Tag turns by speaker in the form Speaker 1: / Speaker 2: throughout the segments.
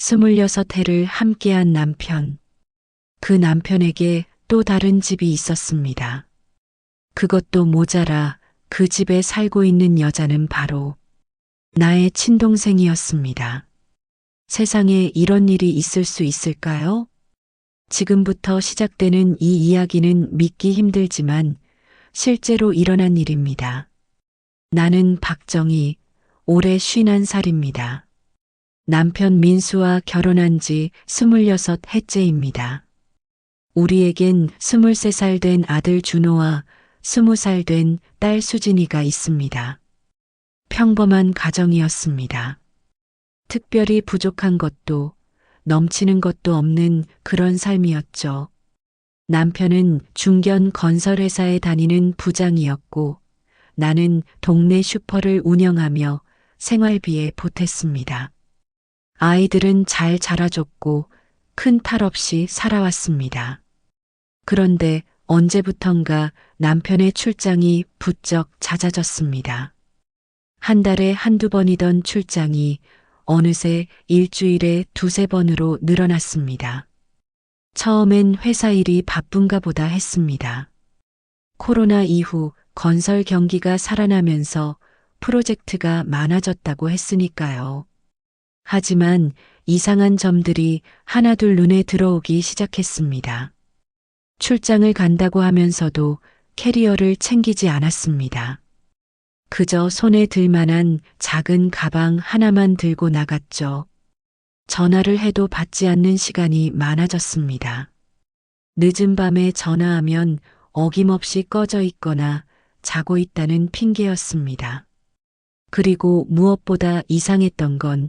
Speaker 1: 26해를 함께한 남편. 그 남편에게 또 다른 집이 있었습니다. 그것도 모자라 그 집에 살고 있는 여자는 바로 나의 친동생이었습니다. 세상에 이런 일이 있을 수 있을까요? 지금부터 시작되는 이 이야기는 믿기 힘들지만 실제로 일어난 일입니다. 나는 박정희, 올해 51살입니다. 남편 민수와 결혼한 지 26해째입니다. 우리에겐 23살 된 아들 준호와 20살 된 딸 수진이가 있습니다. 평범한 가정이었습니다. 특별히 부족한 것도 넘치는 것도 없는 그런 삶이었죠. 남편은 중견 건설회사에 다니는 부장이었고 나는 동네 슈퍼를 운영하며 생활비에 보탰습니다. 아이들은 잘 자라줬고 큰 탈 없이 살아왔습니다. 그런데 언제부턴가 남편의 출장이 부쩍 잦아졌습니다. 한 달에 한두 번이던 출장이 어느새 일주일에 두세 번으로 늘어났습니다. 처음엔 회사 일이 바쁜가 보다 했습니다. 코로나 이후 건설 경기가 살아나면서 프로젝트가 많아졌다고 했으니까요. 하지만 이상한 점들이 하나둘 눈에 들어오기 시작했습니다. 출장을 간다고 하면서도 캐리어를 챙기지 않았습니다. 그저 손에 들 만한 작은 가방 하나만 들고 나갔죠. 전화를 해도 받지 않는 시간이 많아졌습니다. 늦은 밤에 전화하면 어김없이 꺼져 있거나 자고 있다는 핑계였습니다. 그리고 무엇보다 이상했던 건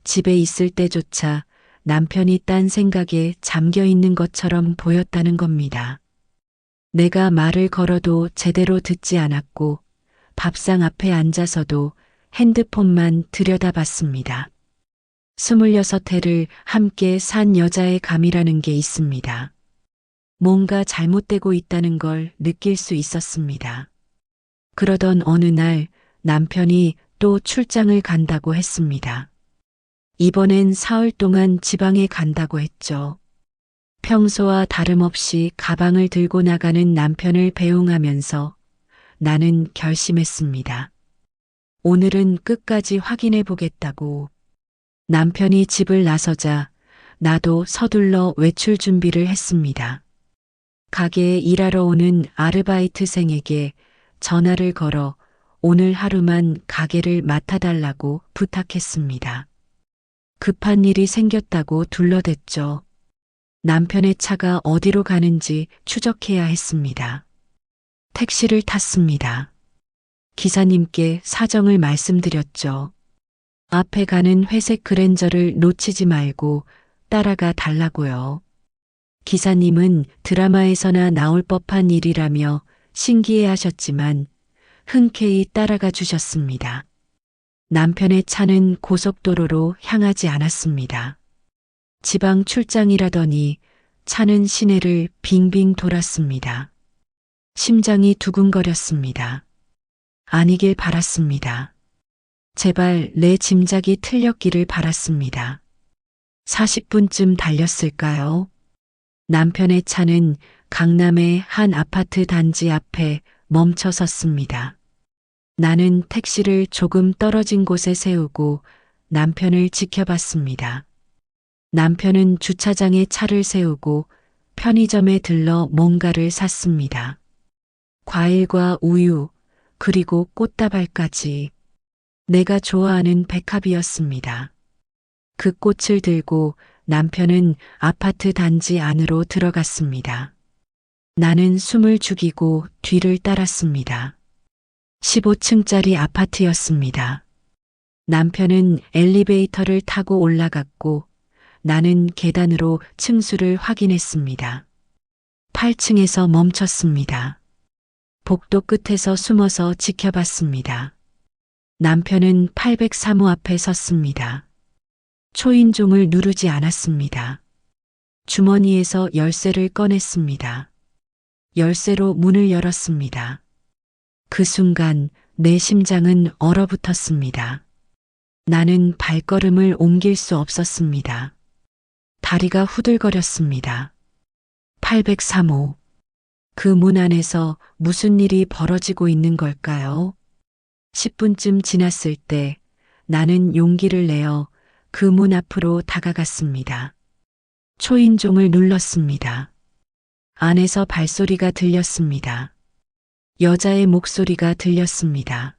Speaker 1: 집에 있을 때조차 남편이 딴 생각에 잠겨 있는 것처럼 보였다는 겁니다. 내가 말을 걸어도 제대로 듣지 않았고 밥상 앞에 앉아서도 핸드폰만 들여다봤습니다. 26해를 함께 산 여자의 감이라는 게 있습니다. 뭔가 잘못되고 있다는 걸 느낄 수 있었습니다. 그러던 어느 날 남편이 또 출장을 간다고 했습니다. 이번엔 사흘 동안 지방에 간다고 했죠. 평소와 다름없이 가방을 들고 나가는 남편을 배웅하면서 나는 결심했습니다. 오늘은 끝까지 확인해 보겠다고. 남편이 집을 나서자 나도 서둘러 외출 준비를 했습니다. 가게에 일하러 오는 아르바이트생에게 전화를 걸어 오늘 하루만 가게를 맡아달라고 부탁했습니다. 급한 일이 생겼다고 둘러댔죠. 남편의 차가 어디로 가는지 추적해야 했습니다. 택시를 탔습니다. 기사님께 사정을 말씀드렸죠. 앞에 가는 회색 그랜저를 놓치지 말고 따라가 달라고요. 기사님은 드라마에서나 나올 법한 일이라며 신기해하셨지만 흔쾌히 따라가 주셨습니다. 남편의 차는 고속도로로 향하지 않았습니다. 지방 출장이라더니 차는 시내를 빙빙 돌았습니다. 심장이 두근거렸습니다. 아니길 바랐습니다. 제발 내 짐작이 틀렸기를 바랐습니다. 40분쯤 달렸을까요? 남편의 차는 강남의 한 아파트 단지 앞에 멈춰 섰습니다. 나는 택시를 조금 떨어진 곳에 세우고 남편을 지켜봤습니다. 남편은 주차장에 차를 세우고 편의점에 들러 뭔가를 샀습니다. 과일과 우유, 그리고 꽃다발까지. 내가 좋아하는 백합이었습니다. 그 꽃을 들고 남편은 아파트 단지 안으로 들어갔습니다. 나는 숨을 죽이고 뒤를 따랐습니다. 15층짜리 아파트였습니다. 남편은 엘리베이터를 타고 올라갔고 나는 계단으로 층수를 확인했습니다. 8층에서 멈췄습니다. 복도 끝에서 숨어서 지켜봤습니다. 남편은 803호 앞에 섰습니다. 초인종을 누르지 않았습니다. 주머니에서 열쇠를 꺼냈습니다. 열쇠로 문을 열었습니다. 그 순간 내 심장은 얼어붙었습니다. 나는 발걸음을 옮길 수 없었습니다. 다리가 후들거렸습니다. 803호. 그 문 안에서 무슨 일이 벌어지고 있는 걸까요? 10분쯤 지났을 때 나는 용기를 내어 그 문 앞으로 다가갔습니다. 초인종을 눌렀습니다. 안에서 발소리가 들렸습니다. 여자의 목소리가 들렸습니다.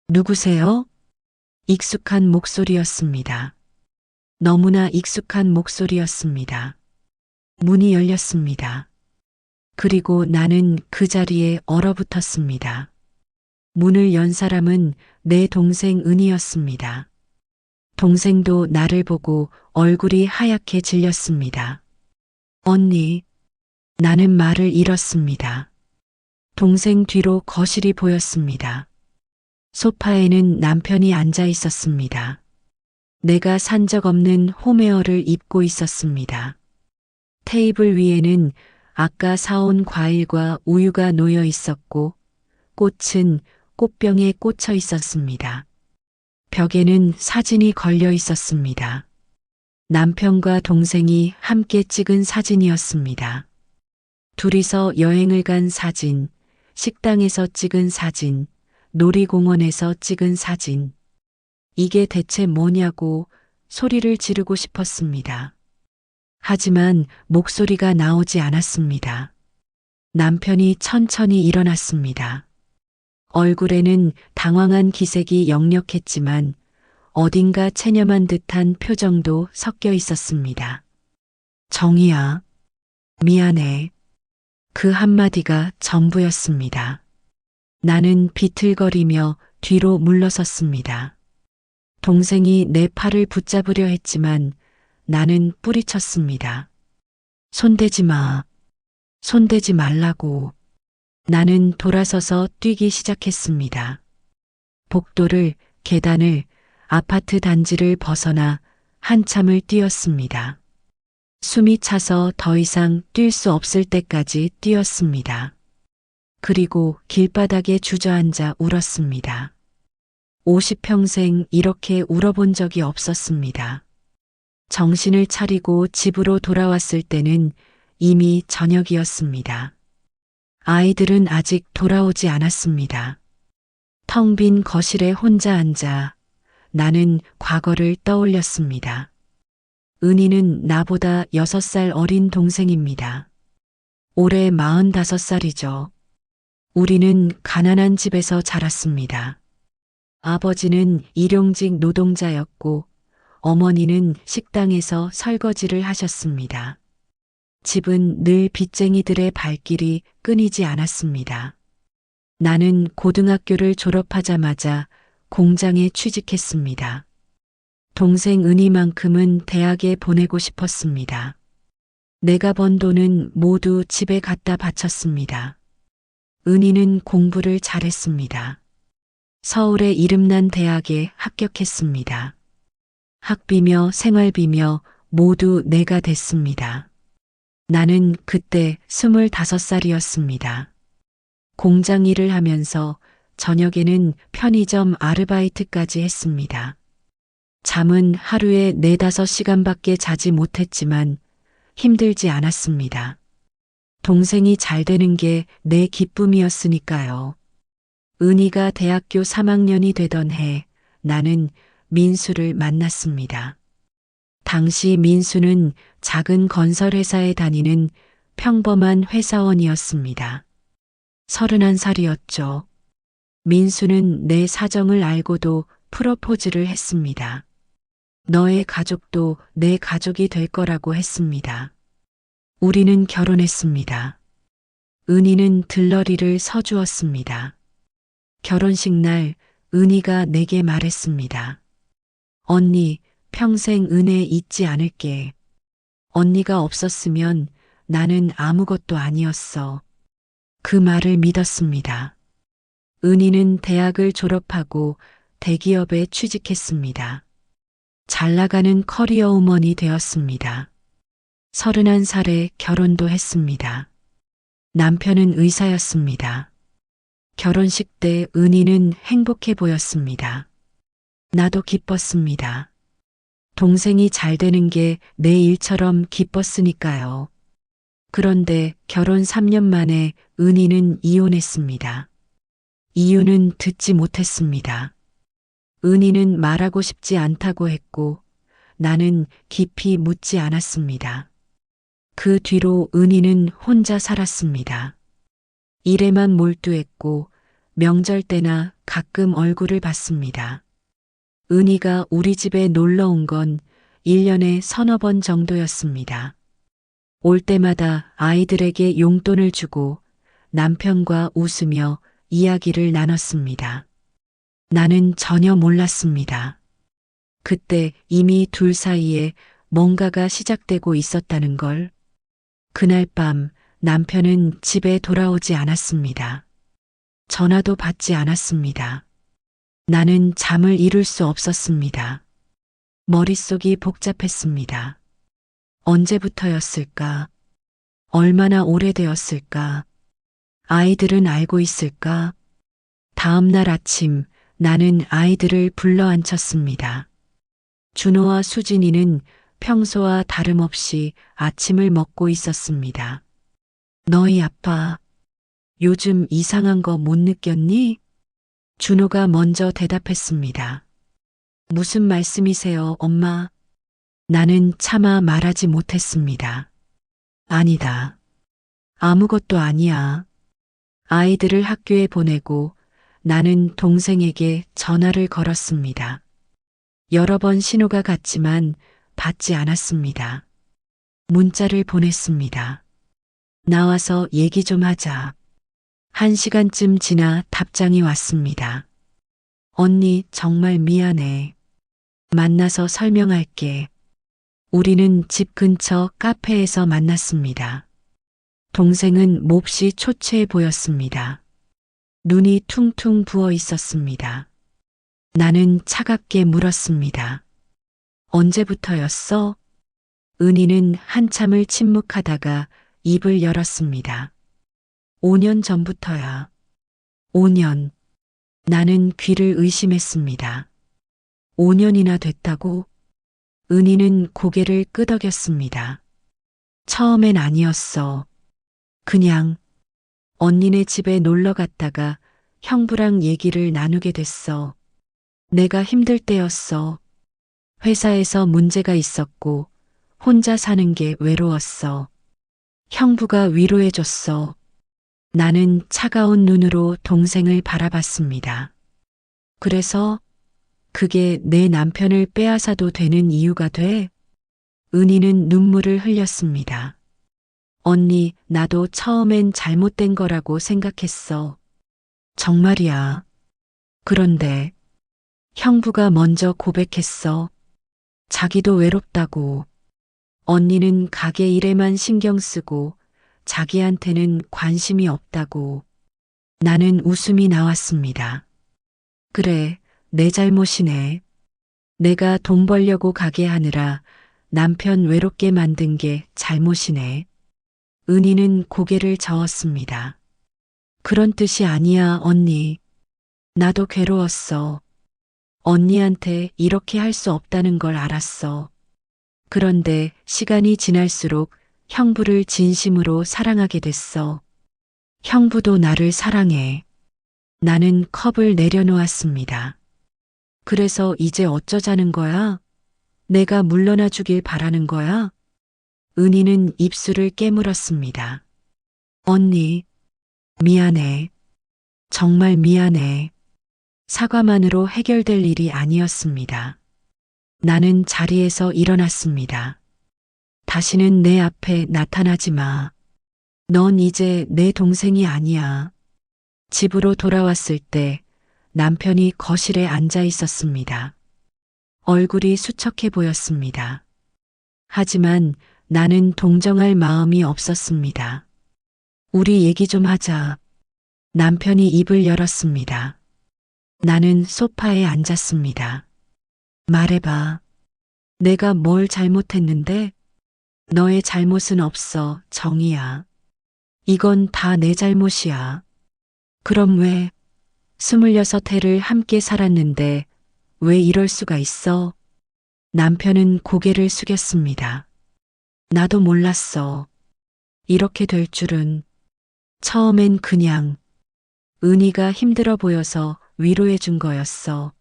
Speaker 1: 누구세요? 익숙한 목소리였습니다. 너무나 익숙한 목소리였습니다. 문이 열렸습니다. 그리고 나는 그 자리에 얼어붙었습니다. 문을 연 사람은 내 동생 은이었습니다. 동생도 나를 보고 얼굴이 하얗게 질렸습니다. 언니, 나는 말을 잃었습니다. 동생 뒤로 거실이 보였습니다. 소파에는 남편이 앉아 있었습니다. 내가 산 적 없는 홈웨어를 입고 있었습니다. 테이블 위에는 아까 사온 과일과 우유가 놓여 있었고 꽃은 꽃병에 꽂혀 있었습니다. 벽에는 사진이 걸려 있었습니다. 남편과 동생이 함께 찍은 사진이었습니다. 둘이서 여행을 간 사진, 식당에서 찍은 사진, 놀이공원에서 찍은 사진. 이게 대체 뭐냐고 소리를 지르고 싶었습니다. 하지만 목소리가 나오지 않았습니다. 남편이 천천히 일어났습니다. 얼굴에는 당황한 기색이 역력했지만 어딘가 체념한 듯한 표정도 섞여 있었습니다. 정희야, 미안해. 그 한마디가 전부였습니다. 나는 비틀거리며 뒤로 물러섰습니다. 동생이 내 팔을 붙잡으려 했지만 나는 뿌리쳤습니다. 손대지 마. 손대지 말라고. 나는 돌아서서 뛰기 시작했습니다. 복도를, 계단을, 아파트 단지를 벗어나 한참을 뛰었습니다. 숨이 차서 더 이상 뛸 수 없을 때까지 뛰었습니다. 그리고 길바닥에 주저앉아 울었습니다. 50평생 이렇게 울어본 적이 없었습니다. 정신을 차리고 집으로 돌아왔을 때는 이미 저녁이었습니다. 아이들은 아직 돌아오지 않았습니다. 텅 빈 거실에 혼자 앉아 나는 과거를 떠올렸습니다. 은희는 나보다 6살 어린 동생입니다. 올해 45살이죠. 우리는 가난한 집에서 자랐습니다. 아버지는 일용직 노동자였고 어머니는 식당에서 설거지를 하셨습니다. 집은 늘 빚쟁이들의 발길이 끊이지 않았습니다. 나는 고등학교를 졸업하자마자 공장에 취직했습니다. 동생 은희만큼은 대학에 보내고 싶었습니다. 내가 번 돈은 모두 집에 갖다 바쳤습니다. 은희는 공부를 잘했습니다. 서울의 이름난 대학에 합격했습니다. 학비며 생활비며 모두 내가 댔습니다. 나는 그때 25살이었습니다. 공장 일을 하면서 저녁에는 편의점 아르바이트까지 했습니다. 잠은 하루에 4~5시간밖에 자지 못했지만 힘들지 않았습니다. 동생이 잘 되는 게 내 기쁨이었으니까요. 은희가 대학교 3학년이 되던 해 나는 민수를 만났습니다. 당시 민수는 작은 건설회사에 다니는 평범한 회사원이었습니다. 31살이었죠. 민수는 내 사정을 알고도 프로포즈를 했습니다. 너의 가족도 내 가족이 될 거라고 했습니다. 우리는 결혼했습니다. 은희는 들러리를 서주었습니다. 결혼식 날 은희가 내게 말했습니다. 언니, 평생 은혜 잊지 않을게. 언니가 없었으면 나는 아무것도 아니었어. 그 말을 믿었습니다. 은희는 대학을 졸업하고 대기업에 취직했습니다. 잘 나가는 커리어 우먼이 되었습니다. 31살에 결혼도 했습니다. 남편은 의사였습니다. 결혼식 때 은희는 행복해 보였습니다. 나도 기뻤습니다. 동생이 잘 되는 게 내 일처럼 기뻤으니까요. 그런데 결혼 3년 만에 은희는 이혼했습니다. 이유는 듣지 못했습니다. 은희는 말하고 싶지 않다고 했고 나는 깊이 묻지 않았습니다. 그 뒤로 은희는 혼자 살았습니다. 일에만 몰두했고 명절 때나 가끔 얼굴을 봤습니다. 은희가 우리 집에 놀러 온 건 1년에 서너 번 정도였습니다. 올 때마다 아이들에게 용돈을 주고 남편과 웃으며 이야기를 나눴습니다. 나는 전혀 몰랐습니다. 그때 이미 둘 사이에 뭔가가 시작되고 있었다는 걸. 그날 밤 남편은 집에 돌아오지 않았습니다. 전화도 받지 않았습니다. 나는 잠을 이룰 수 없었습니다. 머릿속이 복잡했습니다. 언제부터였을까? 얼마나 오래되었을까? 아이들은 알고 있을까? 다음 날 아침 나는 아이들을 불러 앉혔습니다. 준호와 수진이는 평소와 다름없이 아침을 먹고 있었습니다. 너희 아빠 요즘 이상한 거 못 느꼈니? 준호가 먼저 대답했습니다. 무슨 말씀이세요, 엄마? 나는 차마 말하지 못했습니다. 아니다. 아무것도 아니야. 아이들을 학교에 보내고 나는 동생에게 전화를 걸었습니다. 여러 번 신호가 갔지만 받지 않았습니다. 문자를 보냈습니다. 나와서 얘기 좀 하자. 1시간쯤 지나 답장이 왔습니다. 언니 정말 미안해. 만나서 설명할게. 우리는 집 근처 카페에서 만났습니다. 동생은 몹시 초췌해 보였습니다. 눈이 퉁퉁 부어 있었습니다. 나는 차갑게 물었습니다. 언제부터였어? 은희는 한참을 침묵하다가 입을 열었습니다. 5년 전부터야. 5년. 나는 귀를 의심했습니다. 5년이나 됐다고? 은희는 고개를 끄덕였습니다. 처음엔 아니었어. 그냥 언니네 집에 놀러 갔다가 형부랑 얘기를 나누게 됐어. 내가 힘들 때였어. 회사에서 문제가 있었고 혼자 사는 게 외로웠어. 형부가 위로해줬어. 나는 차가운 눈으로 동생을 바라봤습니다. 그래서 그게 내 남편을 빼앗아도 되는 이유가 돼? 은희는 눈물을 흘렸습니다. 언니, 나도 처음엔 잘못된 거라고 생각했어. 정말이야. 그런데 형부가 먼저 고백했어. 자기도 외롭다고. 언니는 가게 일에만 신경 쓰고 자기한테는 관심이 없다고. 나는 웃음이 나왔습니다. 그래, 내 잘못이네. 내가 돈 벌려고 가게 하느라 남편 외롭게 만든 게 잘못이네. 은희는 고개를 저었습니다. 그런 뜻이 아니야, 언니. 나도 괴로웠어. 언니한테 이렇게 할 수 없다는 걸 알았어. 그런데 시간이 지날수록 형부를 진심으로 사랑하게 됐어. 형부도 나를 사랑해. 나는 컵을 내려놓았습니다. 그래서 이제 어쩌자는 거야? 내가 물러나 주길 바라는 거야? 은희는 입술을 깨물었습니다. 언니, 미안해. 정말 미안해. 사과만으로 해결될 일이 아니었습니다. 나는 자리에서 일어났습니다. 다시는 내 앞에 나타나지 마. 넌 이제 내 동생이 아니야. 집으로 돌아왔을 때 남편이 거실에 앉아 있었습니다. 얼굴이 수척해 보였습니다. 하지만 나는 동정할 마음이 없었습니다. 우리 얘기 좀 하자. 남편이 입을 열었습니다. 나는 소파에 앉았습니다. 말해봐. 내가 뭘 잘못했는데? 너의 잘못은 없어, 정이야. 이건 다 내 잘못이야. 그럼 왜 26해를 함께 살았는데 왜 이럴 수가 있어? 남편은 고개를 숙였습니다. 나도 몰랐어. 이렇게 될 줄은. 처음엔 그냥 은희가 힘들어 보여서 위로해 준 거였어.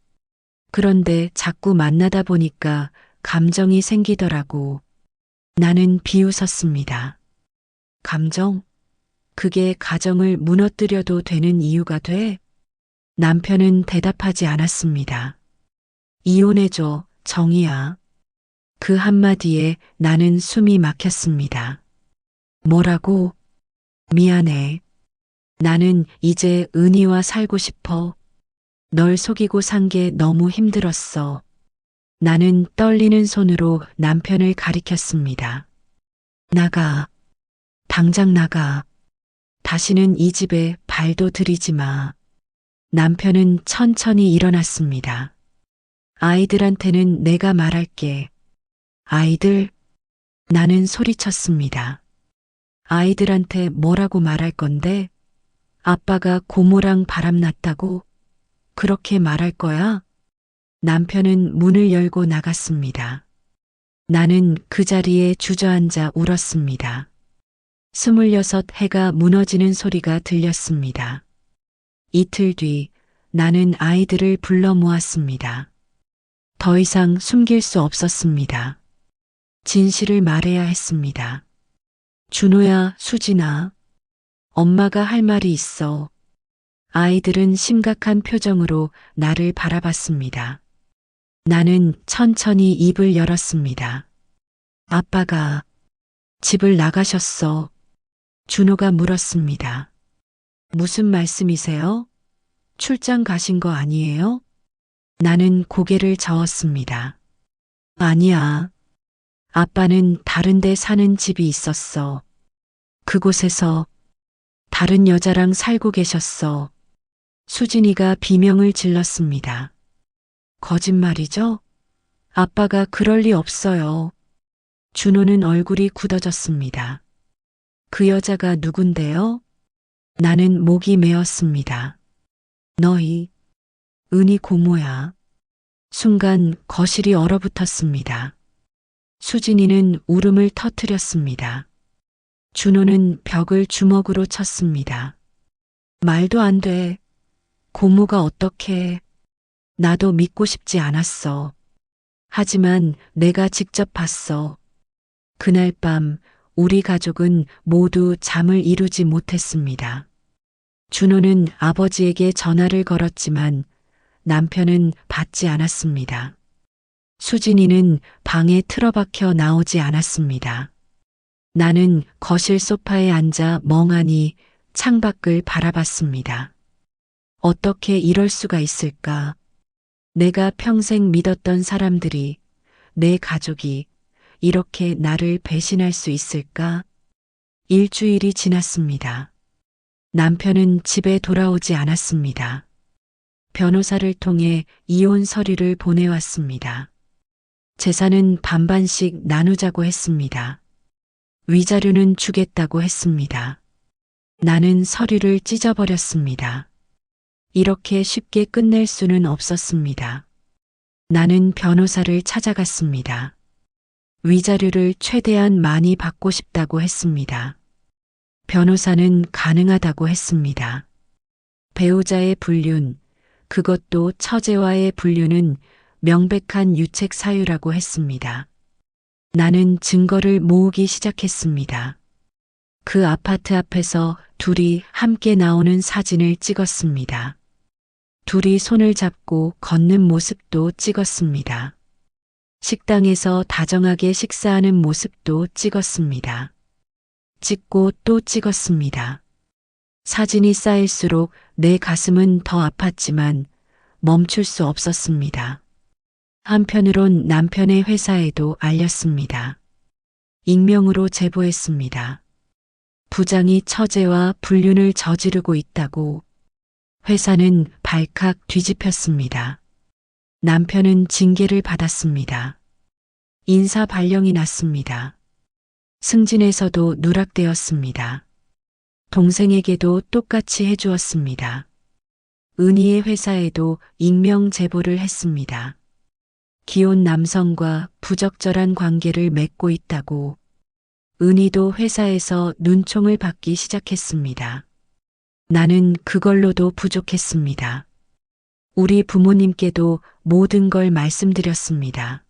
Speaker 1: 그런데 자꾸 만나다 보니까 감정이 생기더라고. 나는 비웃었습니다. 감정? 그게 가정을 무너뜨려도 되는 이유가 돼? 남편은 대답하지 않았습니다. 이혼해줘, 정이야. 그 한마디에 나는 숨이 막혔습니다. 뭐라고? 미안해. 나는 이제 은희와 살고 싶어. 널 속이고 산 게 너무 힘들었어. 나는 떨리는 손으로 남편을 가리켰습니다. 나가. 당장 나가. 다시는 이 집에 발도 들이지 마. 남편은 천천히 일어났습니다. 아이들한테는 내가 말할게. 아이들? 나는 소리쳤습니다. 아이들한테 뭐라고 말할 건데? 아빠가 고모랑 바람났다고? 그렇게 말할 거야? 남편은 문을 열고 나갔습니다. 나는 그 자리에 주저앉아 울었습니다. 26 해가 무너지는 소리가 들렸습니다. 이틀 뒤 나는 아이들을 불러 모았습니다. 더 이상 숨길 수 없었습니다. 진실을 말해야 했습니다. 준호야, 수진아. 엄마가 할 말이 있어. 아이들은 심각한 표정으로 나를 바라봤습니다. 나는 천천히 입을 열었습니다. 아빠가 집을 나가셨어. 준호가 물었습니다. 무슨 말씀이세요? 출장 가신 거 아니에요? 나는 고개를 저었습니다. 아니야. 아빠는 다른 데 사는 집이 있었어. 그곳에서 다른 여자랑 살고 계셨어. 수진이가 비명을 질렀습니다. 거짓말이죠? 아빠가 그럴 리 없어요. 준호는 얼굴이 굳어졌습니다. 그 여자가 누군데요? 나는 목이 메었습니다. 너희, 은희 고모야. 순간 거실이 얼어붙었습니다. 수진이는 울음을 터뜨렸습니다. 준호는 벽을 주먹으로 쳤습니다. 말도 안 돼. 고모가 어떻게. 나도 믿고 싶지 않았어. 하지만 내가 직접 봤어. 그날 밤 우리 가족은 모두 잠을 이루지 못했습니다. 준호는 아버지에게 전화를 걸었지만 남편은 받지 않았습니다. 수진이는 방에 틀어박혀 나오지 않았습니다. 나는 거실 소파에 앉아 멍하니 창밖을 바라봤습니다. 어떻게 이럴 수가 있을까? 내가 평생 믿었던 사람들이, 내 가족이 이렇게 나를 배신할 수 있을까? 일주일이 지났습니다. 남편은 집에 돌아오지 않았습니다. 변호사를 통해 이혼 서류를 보내왔습니다. 재산은 반반씩 나누자고 했습니다. 위자료는 주겠다고 했습니다. 나는 서류를 찢어버렸습니다. 이렇게 쉽게 끝낼 수는 없었습니다. 나는 변호사를 찾아갔습니다. 위자료를 최대한 많이 받고 싶다고 했습니다. 변호사는 가능하다고 했습니다. 배우자의 불륜, 그것도 처제와의 불륜은 명백한 유책 사유라고 했습니다. 나는 증거를 모으기 시작했습니다. 그 아파트 앞에서 둘이 함께 나오는 사진을 찍었습니다. 둘이 손을 잡고 걷는 모습도 찍었습니다. 식당에서 다정하게 식사하는 모습도 찍었습니다. 찍고 또 찍었습니다. 사진이 쌓일수록 내 가슴은 더 아팠지만 멈출 수 없었습니다. 한편으론 남편의 회사에도 알렸습니다. 익명으로 제보했습니다. 부장이 처제와 불륜을 저지르고 있다고. 회사는 발칵 뒤집혔습니다. 남편은 징계를 받았습니다. 인사 발령이 났습니다. 승진에서도 누락되었습니다. 동생에게도 똑같이 해주었습니다. 은희의 회사에도 익명 제보를 했습니다. 기혼 남성과 부적절한 관계를 맺고 있다고. 은희도 회사에서 눈총을 받기 시작했습니다. 나는 그걸로도 부족했습니다. 우리 부모님께도 모든 걸 말씀드렸습니다.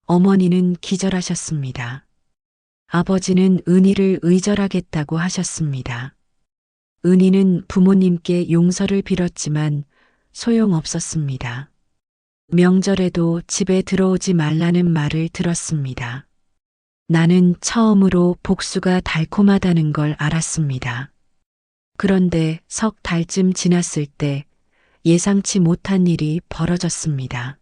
Speaker 1: 어머니는 기절하셨습니다. 아버지는 은희를 의절하겠다고 하셨습니다. 은희는 부모님께 용서를 빌었지만 소용없었습니다. 명절에도 집에 들어오지 말라는 말을 들었습니다. 나는 처음으로 복수가 달콤하다는 걸 알았습니다. 그런데 석 달쯤 지났을 때 예상치 못한 일이 벌어졌습니다.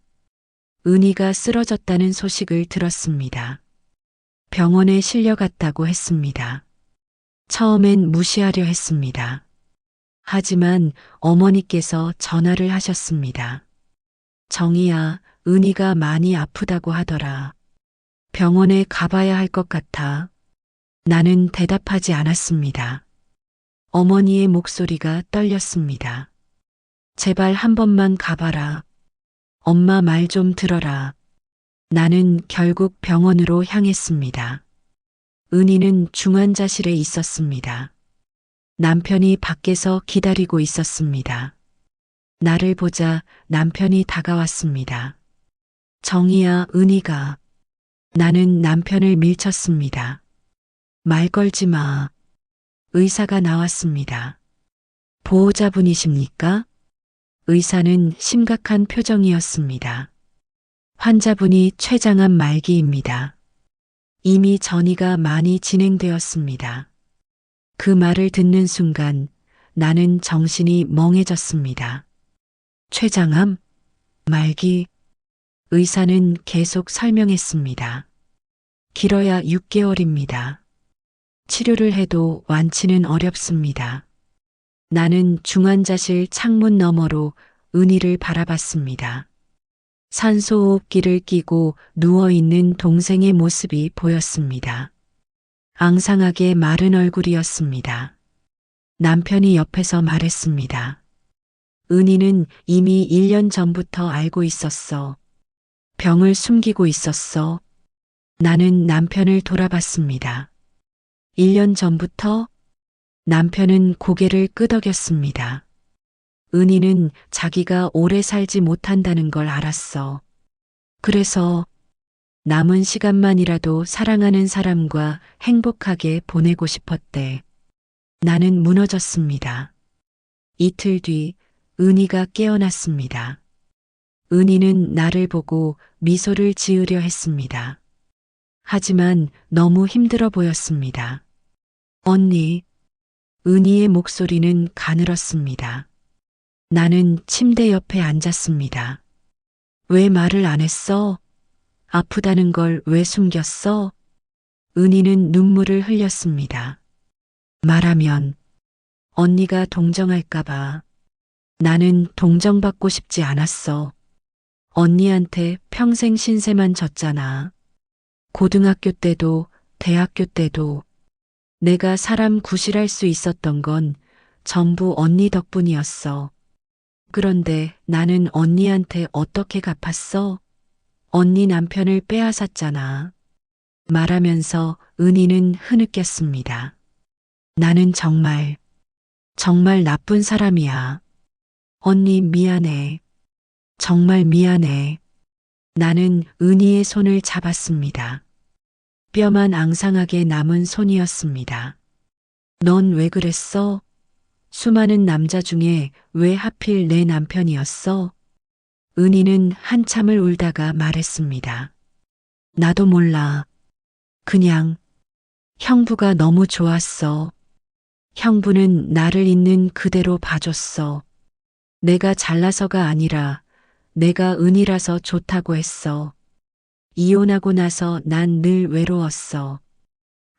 Speaker 1: 은희가 쓰러졌다는 소식을 들었습니다. 병원에 실려갔다고 했습니다. 처음엔 무시하려 했습니다. 하지만 어머니께서 전화를 하셨습니다. 정희야, 은희가 많이 아프다고 하더라. 병원에 가봐야 할 것 같아. 나는 대답하지 않았습니다. 어머니의 목소리가 떨렸습니다. 제발 한 번만 가봐라. 엄마 말 좀 들어라. 나는 결국 병원으로 향했습니다. 은희는 중환자실에 있었습니다. 남편이 밖에서 기다리고 있었습니다. 나를 보자 남편이 다가왔습니다. 정희야, 은희가. 나는 남편을 밀쳤습니다. 말 걸지 마. 의사가 나왔습니다. 보호자분이십니까? 의사는 심각한 표정이었습니다. 환자분이 췌장암 말기입니다. 이미 전이가 많이 진행되었습니다. 그 말을 듣는 순간 나는 정신이 멍해졌습니다. 췌장암? 말기? 의사는 계속 설명했습니다. 길어야 6개월입니다. 치료를 해도 완치는 어렵습니다. 나는 중환자실 창문 너머로 은희를 바라봤습니다. 산소호흡기를 끼고 누워있는 동생의 모습이 보였습니다. 앙상하게 마른 얼굴이었습니다. 남편이 옆에서 말했습니다. 은희는 이미 1년 전부터 알고 있었어. 병을 숨기고 있었어. 나는 남편을 돌아봤습니다. 1년 전부터? 남편은 고개를 끄덕였습니다. 은희는 자기가 오래 살지 못한다는 걸 알았어. 그래서 남은 시간만이라도 사랑하는 사람과 행복하게 보내고 싶었대. 나는 무너졌습니다. 이틀 뒤 은희가 깨어났습니다. 은희는 나를 보고 미소를 지으려 했습니다. 하지만 너무 힘들어 보였습니다. 언니, 은희의 목소리는 가늘었습니다. 나는 침대 옆에 앉았습니다. 왜 말을 안 했어? 아프다는 걸 왜 숨겼어? 은희는 눈물을 흘렸습니다. 말하면 언니가 동정할까봐. 나는 동정받고 싶지 않았어. 언니한테 평생 신세만 졌잖아. 고등학교 때도 대학교 때도 내가 사람 구실할 수 있었던 건 전부 언니 덕분이었어. 그런데 나는 언니한테 어떻게 갚았어? 언니 남편을 빼앗았잖아. 말하면서 은희는 흐느꼈습니다. 나는 정말 나쁜 사람이야. 언니 미안해. 정말 미안해. 나는 은희의 손을 잡았습니다. 뼈만 앙상하게 남은 손이었습니다. 넌 왜 그랬어? 수많은 남자 중에 왜 하필 내 남편이었어? 은희는 한참을 울다가 말했습니다. 나도 몰라. 그냥 형부가 너무 좋았어. 형부는 나를 있는 그대로 봐줬어. 내가 잘나서가 아니라 내가 은희라서 좋다고 했어. 이혼하고 나서 난 늘 외로웠어.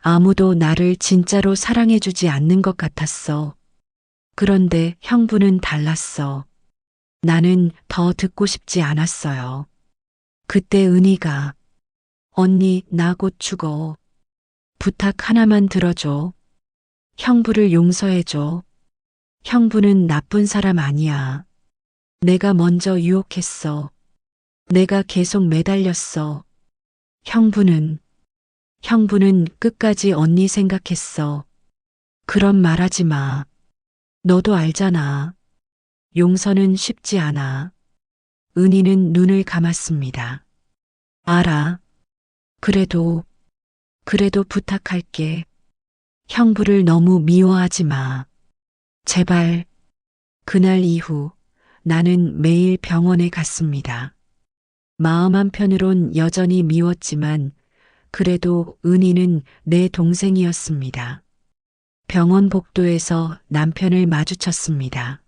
Speaker 1: 아무도 나를 진짜로 사랑해주지 않는 것 같았어. 그런데 형부는 달랐어. 나는 더 듣고 싶지 않았어요. 그때 은희가 언니 나 곧 죽어. 부탁 하나만 들어줘. 형부를 용서해줘. 형부는 나쁜 사람 아니야. 내가 먼저 유혹했어. 내가 계속 매달렸어. 형부는 끝까지 언니 생각했어. 그런 말 하지 마. 너도 알잖아. 용서는 쉽지 않아. 은희는 눈을 감았습니다. 알아. 그래도 부탁할게. 형부를 너무 미워하지 마. 제발. 그날 이후 나는 매일 병원에 갔습니다. 마음 한편으론 여전히 미웠지만 그래도 은희는 내 동생이었습니다. 병원 복도에서 남편을 마주쳤습니다.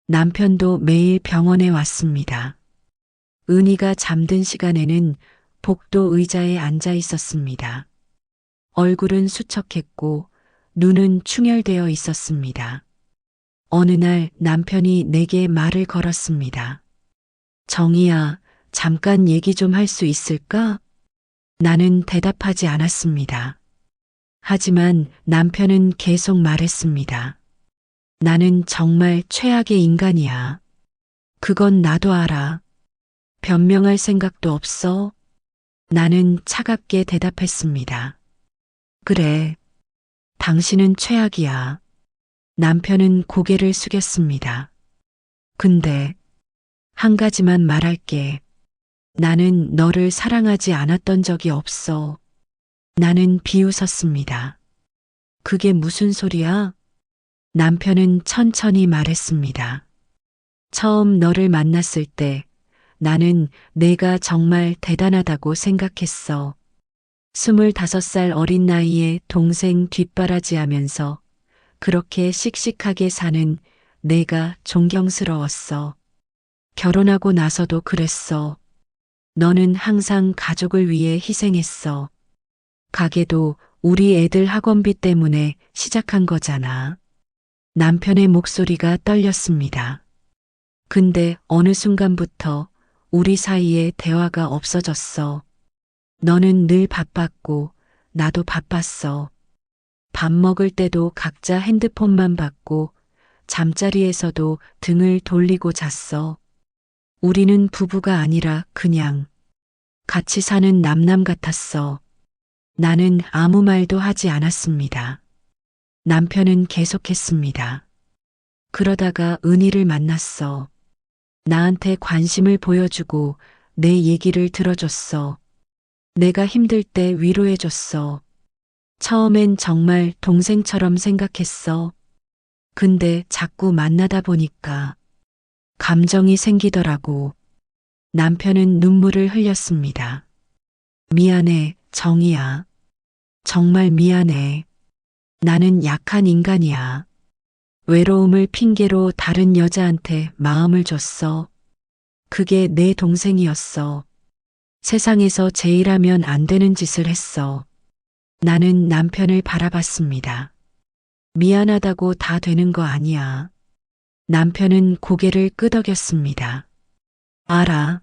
Speaker 1: 남편도 매일 병원에 왔습니다. 은희가 잠든 시간에는 복도 의자에 앉아 있었습니다. 얼굴은 수척했고 눈은 충혈되어 있었습니다. 어느 날 남편이 내게 말을 걸었습니다. 정희야, 잠깐 얘기 좀 할 수 있을까? 나는 대답하지 않았습니다. 하지만 남편은 계속 말했습니다. 나는 정말 최악의 인간이야. 그건 나도 알아. 변명할 생각도 없어. 나는 차갑게 대답했습니다. 그래. 당신은 최악이야. 남편은 고개를 숙였습니다. 근데 한 가지만 말할게. 나는 너를 사랑하지 않았던 적이 없어. 나는 비웃었습니다. 그게 무슨 소리야? 남편은 천천히 말했습니다. 처음 너를 만났을 때 나는 내가 정말 대단하다고 생각했어. 25살 어린 나이에 동생 뒷바라지하면서 그렇게 씩씩하게 사는 내가 존경스러웠어. 결혼하고 나서도 그랬어. 너는 항상 가족을 위해 희생했어. 가게도 우리 애들 학원비 때문에 시작한 거잖아. 남편의 목소리가 떨렸습니다. 근데 어느 순간부터 우리 사이에 대화가 없어졌어. 너는 늘 바빴고 나도 바빴어. 밥 먹을 때도 각자 핸드폰만 받고 잠자리에서도 등을 돌리고 잤어. 우리는 부부가 아니라 그냥 같이 사는 남남 같았어. 나는 아무 말도 하지 않았습니다. 남편은 계속했습니다. 그러다가 은희를 만났어. 나한테 관심을 보여주고 내 얘기를 들어줬어. 내가 힘들 때 위로해줬어. 처음엔 정말 동생처럼 생각했어. 근데 자꾸 만나다 보니까 감정이 생기더라고. 남편은 눈물을 흘렸습니다. 미안해, 정희야. 정말 미안해. 나는 약한 인간이야. 외로움을 핑계로 다른 여자한테 마음을 줬어. 그게 내 동생이었어. 세상에서 제일 하면 안 되는 짓을 했어. 나는 남편을 바라봤습니다. 미안하다고 다 되는 거 아니야. 남편은 고개를 끄덕였습니다. 알아.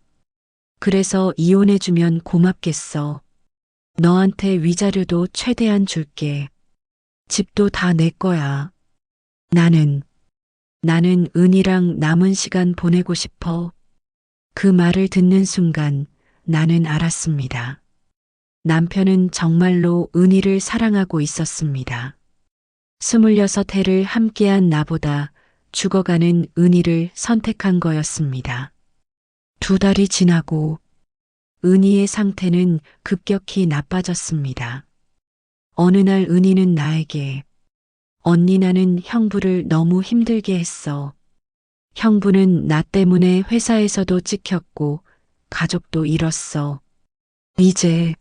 Speaker 1: 그래서 이혼해주면 고맙겠어. 너한테 위자료도 최대한 줄게. 집도 다 내 거야. 나는 은희랑 남은 시간 보내고 싶어. 그 말을 듣는 순간 나는 알았습니다. 남편은 정말로 은희를 사랑하고 있었습니다. 26해를 함께한 나보다 죽어가는 은희를 선택한 거였습니다. 2달이 지나고 은희의 상태는 급격히 나빠졌습니다. 어느 날 은희는 나에게 언니 나는 형부를 너무 힘들게 했어. 형부는 나 때문에 회사에서도 찍혔고 가족도 잃었어. 이제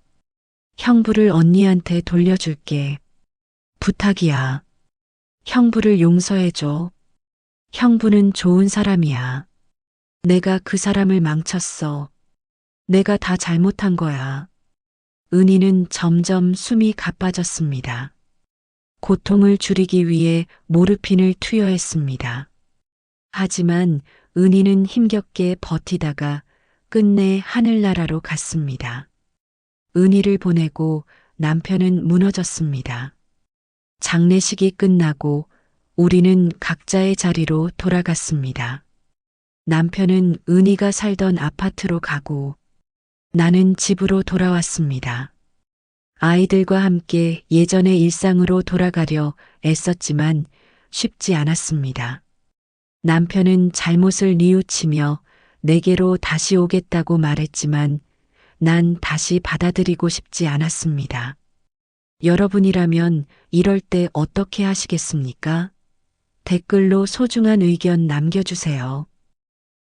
Speaker 1: 형부를 언니한테 돌려줄게. 부탁이야. 형부를 용서해줘. 형부는 좋은 사람이야. 내가 그 사람을 망쳤어. 내가 다 잘못한 거야. 은희는 점점 숨이 가빠졌습니다. 고통을 줄이기 위해 모르핀을 투여했습니다. 하지만 은희는 힘겹게 버티다가 끝내 하늘나라로 갔습니다. 은희를 보내고 남편은 무너졌습니다. 장례식이 끝나고 우리는 각자의 자리로 돌아갔습니다. 남편은 은희가 살던 아파트로 가고 나는 집으로 돌아왔습니다. 아이들과 함께 예전의 일상으로 돌아가려 애썼지만 쉽지 않았습니다. 남편은 잘못을 뉘우치며 내게로 다시 오겠다고 말했지만 난 다시 받아들이고 싶지 않았습니다. 여러분이라면 이럴 때 어떻게 하시겠습니까? 댓글로 소중한 의견 남겨주세요.